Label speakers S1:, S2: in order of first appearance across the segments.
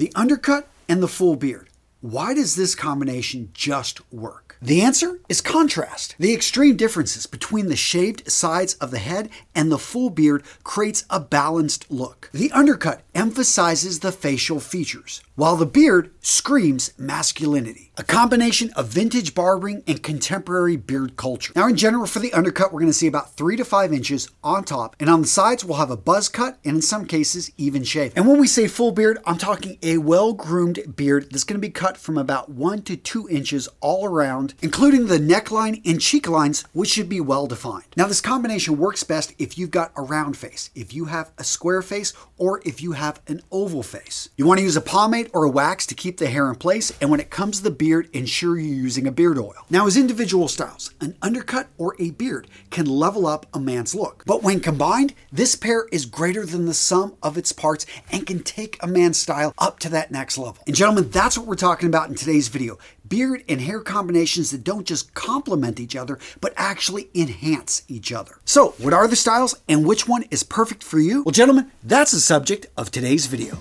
S1: The undercut and the full beard. Why does this combination just work? The answer is contrast. The extreme differences between the shaved sides of the head and the full beard creates a balanced look. The undercut emphasizes the facial features, while the beard screams masculinity. A combination of vintage barbering and contemporary beard culture. Now in general for the undercut, we're going to see about 3 to 5 inches on top, and on the sides we'll have a buzz cut and in some cases even shaved. And when we say full beard, I'm talking a well-groomed beard that's going to be cut from about 1 to 2 inches all around, including the neckline and cheek lines, which should be well defined. Now this combination works best if you've got a round face, if you have a square face, or if you have an oval face. You want to use a pomade or a wax to keep the hair in place, and when it comes to the beard, ensure you're using a beard oil. Now as individual styles, an undercut or a beard can level up a man's look. But when combined, this pair is greater than the sum of its parts and can take a man's style up to that next level. And gentlemen, that's what we're talking about in today's video. Beard and hair combinations that don't just complement each other, but actually enhance each other. So what are the styles and which one is perfect for you? Well, gentlemen, that's the subject of today's video.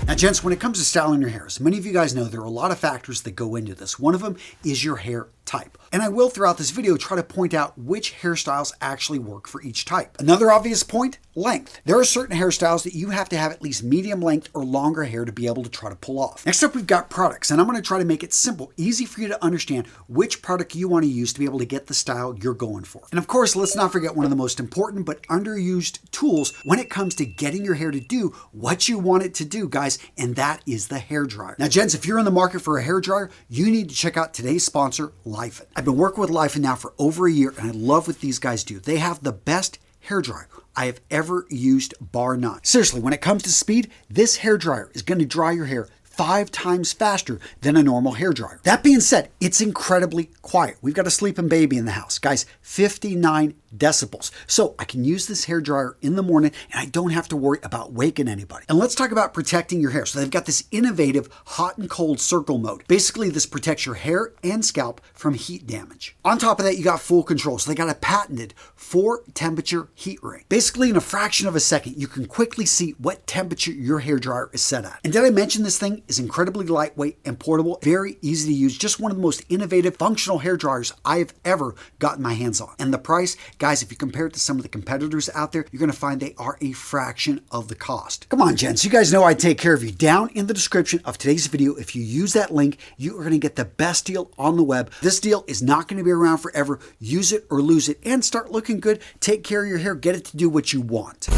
S1: Now, gents, when it comes to styling your hair, as many of you guys know, there are a lot of factors that go into this. One of them is your hair type. And I will, throughout this video, try to point out which hairstyles actually work for each type. Another obvious point, length. There are certain hairstyles that you have to have at least medium length or longer hair to be able to try to pull off. Next up, we've got products, and I'm going to try to make it simple, easy for you to understand which product you want to use to be able to get the style you're going for. And of course, let's not forget one of the most important but underused tools when it comes to getting your hair to do what you want it to do, guys, and that is the hairdryer. Now, gents, if you're in the market for a hairdryer, you need to check out today's sponsor, Lifen. I've been working with Lifen now for over a year, and I love what these guys do. They have the best hairdryer I have ever used, bar none. Seriously, when it comes to speed, this hairdryer is going to dry your hair 5 times faster than a normal hairdryer. That being said, it's incredibly quiet. We've got a sleeping baby in the house. Guys, 59 decibels. So I can use this hairdryer in the morning and I don't have to worry about waking anybody. And let's talk about protecting your hair. So they've got this innovative hot and cold circle mode. Basically, this protects your hair and scalp from heat damage. On top of that, you got full control. So they got a patented 4-temperature heat ring. Basically, in a fraction of a second, you can quickly see what temperature your hairdryer is set at. And did I mention this thing is incredibly lightweight and portable, very easy to use, just one of the most innovative functional hairdryers I've ever gotten my hands on. And the price, guys, if you compare it to some of the competitors out there, you're going to find they are a fraction of the cost. Come on, gents, you guys know I take care of you. Down in the description of today's video, if you use that link, you are going to get the best deal on the web. This deal is not going to be around forever. Use it or lose it and start looking good. Take care of your hair. Get it to do what you want.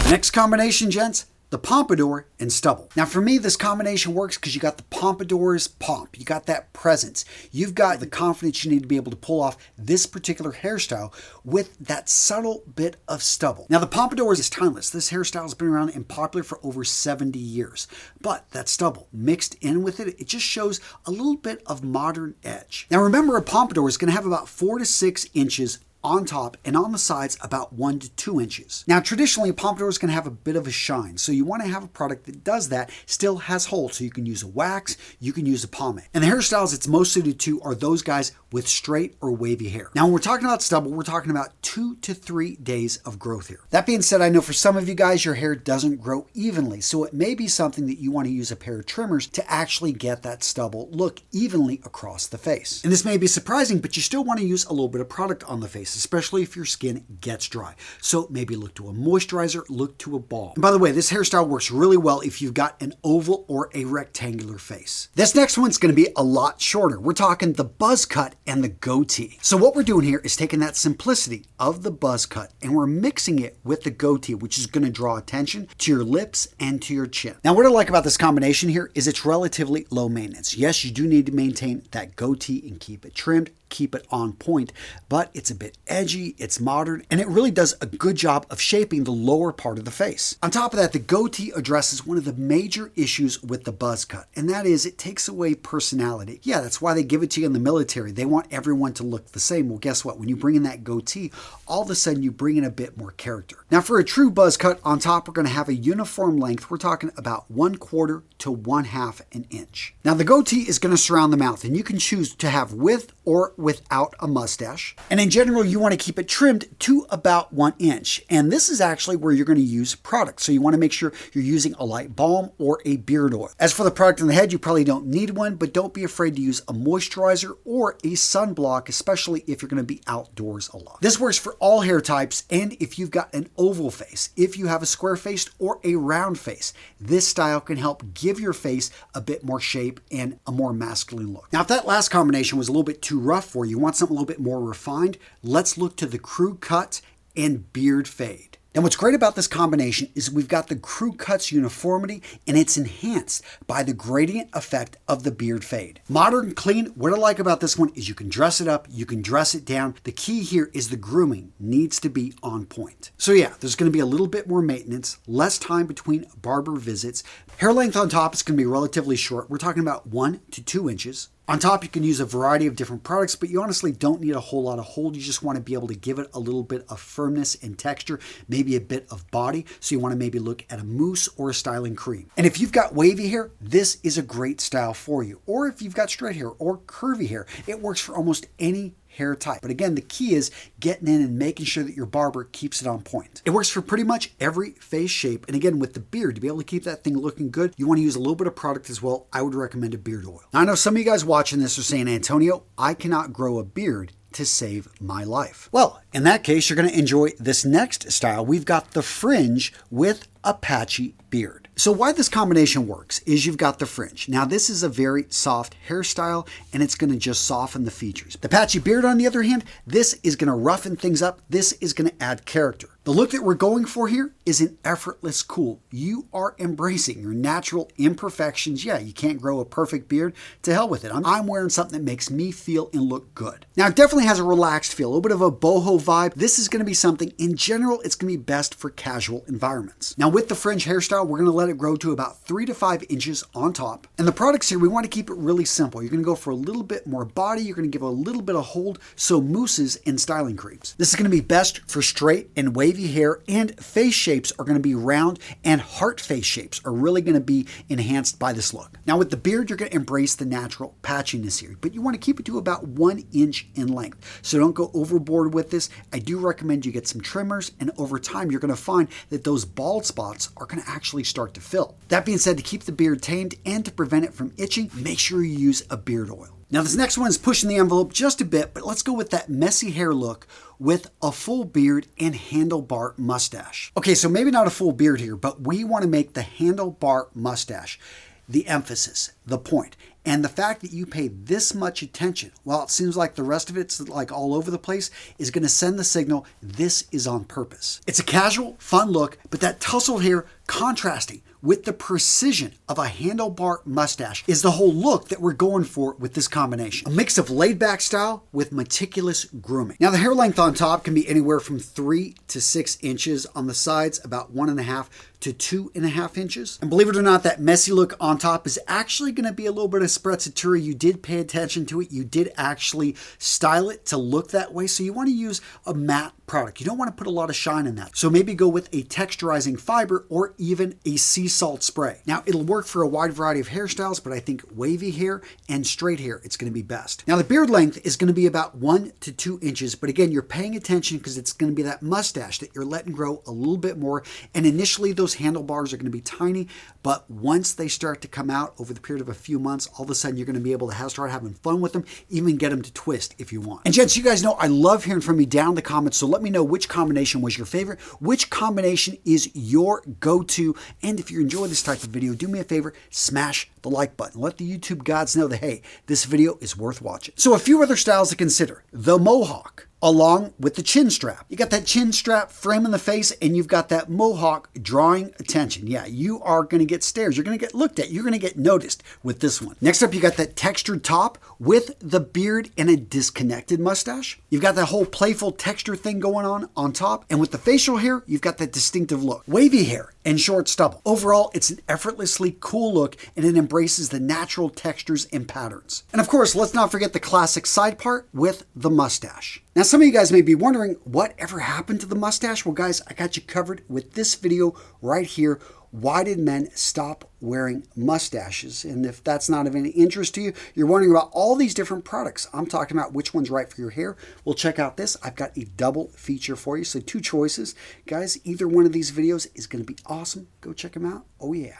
S1: Next combination, gents, the Pompadour and Stubble. Now for me, this combination works because you got the Pompadour's pomp, you got that presence, you've got the confidence you need to be able to pull off this particular hairstyle with that subtle bit of stubble. Now the Pompadour is timeless. This hairstyle has been around and popular for over 70 years. But that stubble mixed in with it, it just shows a little bit of modern edge. Now remember, a Pompadour is going to have about 4 to 6 inches on top and on the sides about 1 to 2 inches. Now traditionally a pompadour is going to have a bit of a shine, so you want to have a product that does that, still has hold, so you can use a wax, you can use a pomade. And the hairstyles it's most suited to are those guys with straight or wavy hair. Now when we're talking about stubble, we're talking about 2 to 3 days of growth here. That being said, I know for some of you guys your hair doesn't grow evenly, so it may be something that you want to use a pair of trimmers to actually get that stubble look evenly across the face. And this may be surprising, but you still want to use a little bit of product on the face, especially if your skin gets dry. So maybe look to a moisturizer, look to a balm. And by the way, this hairstyle works really well if you've got an oval or a rectangular face. This next one's going to be a lot shorter. We're talking the buzz cut and the goatee. So what we're doing here is taking that simplicity of the buzz cut and we're mixing it with the goatee, which is going to draw attention to your lips and to your chin. Now what I like about this combination here is it's relatively low maintenance. Yes, you do need to maintain that goatee and keep it trimmed, keep it on point, but it's a bit edgy, it's modern, and it really does a good job of shaping the lower part of the face. On top of that, the goatee addresses one of the major issues with the buzz cut, and that is it takes away personality. Yeah, that's why they give it to you in the military. They want everyone to look the same. Well, guess what? When you bring in that goatee, all of a sudden you bring in a bit more character. Now for a true buzz cut, on top we're going to have a uniform length. We're talking about 1/4 to 1/2 an inch. Now the goatee is going to surround the mouth, and you can choose to have with or without a mustache. And in general, you want to keep it trimmed to about 1 inch. And this is actually where you're going to use product. So you want to make sure you're using a light balm or a beard oil. As for the product on the head, you probably don't need one, but don't be afraid to use a moisturizer or a sunblock, especially if you're going to be outdoors a lot. This works for all hair types, and if you've got an oval face, if you have a square face or a round face, this style can help give your face a bit more shape and a more masculine look. Now, if that last combination was a little bit too rough for you, want something a little bit more refined, let's look to the crew cut and beard fade. And what's great about this combination is we've got the crew cuts uniformity, and it's enhanced by the gradient effect of the beard fade. Modern, clean. What I like about this one is you can dress it up, you can dress it down. The key here is the grooming needs to be on point. So yeah, there's going to be a little bit more maintenance, less time between barber visits. Hair length on top is going to be relatively short. We're talking about 1 to 2 inches. On top, you can use a variety of different products, but you honestly don't need a whole lot of hold. You just want to be able to give it a little bit of firmness and texture, maybe a bit of body. So you want to maybe look at a mousse or a styling cream. And if you've got wavy hair, this is a great style for you. Or if you've got straight hair or curvy hair, it works for almost any hair type. But again, the key is getting in and making sure that your barber keeps it on point. It works for pretty much every face shape. And again, with the beard, to be able to keep that thing looking good, you want to use a little bit of product as well. I would recommend a beard oil. Now, I know some of you guys watching this are saying, Antonio, I cannot grow a beard to save my life. Well, in that case, you're going to enjoy this next style. We've got the Fringe with a patchy beard. So why this combination works is you've got the Fringe. Now this is a very soft hairstyle, and it's going to just soften the features. The patchy beard, on the other hand, this is going to roughen things up. This is going to add character. The look that we're going for here is an effortless cool. You are embracing your natural imperfections. Yeah, you can't grow a perfect beard. To hell with it. I'm wearing something that makes me feel and look good. Now it definitely has a relaxed feel, a little bit of a boho vibe. This is going to be something, in general, it's going to be best for casual environments. Now with the Fringe hairstyle, we're going to let it grow to about 3 to 5 inches on top. And the products here, we want to keep it really simple. You're going to go for a little bit more body. You're going to give a little bit of hold. So mousses and styling creams. This is going to be best for straight and wavy hair, and face shapes are going to be round, and heart face shapes are really going to be enhanced by this look. Now with the beard, you're going to embrace the natural patchiness here, but you want to keep it to about 1 inch in length. So don't go overboard with this. I do recommend you get some trimmers, and over time, you're going to find that those bald spots are going to actually start to fill. That being said, to keep the beard tamed and to prevent it from itching, make sure you use a beard oil. Now this next one is pushing the envelope just a bit, but let's go with that messy hair look with a full beard and handlebar mustache. Okay, so maybe not a full beard here, but we want to make the handlebar mustache the emphasis, the point. And the fact that you pay this much attention, while it seems like the rest of it's like all over the place, is going to send the signal this is on purpose. It's a casual, fun look, but that tousled hair contrasting with the precision of a handlebar mustache is the whole look that we're going for with this combination. A mix of laid-back style with meticulous grooming. Now the hair length on top can be anywhere from 3 to 6 inches. On the sides, about 1.5 to 2.5 inches. And believe it or not, that messy look on top is actually going to be a little bit of sprezzatura. You did pay attention to it. You did actually style it to look that way. So you want to use a matte product. You don't want to put a lot of shine in that. So maybe go with a texturizing fiber or even a sea salt spray. Now it'll work for a wide variety of hairstyles, but I think wavy hair and straight hair, it's going to be best. Now the beard length is going to be about 1 to 2 inches, but again, you're paying attention because it's going to be that mustache that you're letting grow a little bit more. And initially those handlebars are going to be tiny, but once they start to come out over the period of a few months, all of a sudden you're going to be able to start having fun with them, even get them to twist if you want. And gents, you guys know I love hearing from you down in the comments, so let me know which combination was your favorite, which combination is your go-to, and if you enjoy this type of video, do me a favor, smash the like button. Let the YouTube gods know that, hey, this video is worth watching. So a few other styles to consider. The Mohawk, along with the chin strap. You got that chin strap framing the face, and you've got that Mohawk drawing attention. Yeah, you are going to get stares. You're going to get looked at. You're going to get noticed with this one. Next up, you got that textured top with the beard and a disconnected mustache. You've got that whole playful texture thing going on top. And with the facial hair, you've got that distinctive look. Wavy hair and short stubble. Overall, it's an effortlessly cool look, and it embraces the natural textures and patterns. And of course, let's not forget the classic side part with the mustache. Now, some of you guys may be wondering, what ever happened to the mustache? Well, guys, I got you covered with this video right here. Why did men stop wearing mustaches? And if that's not of any interest to you, you're wondering about all these different products. I'm talking about which one's right for your hair. Well, check out this. I've got a double feature for you. So 2 choices. Guys, either one of these videos is going to be awesome. Go check them out. Oh, yeah.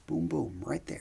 S1: Boom, boom, right there.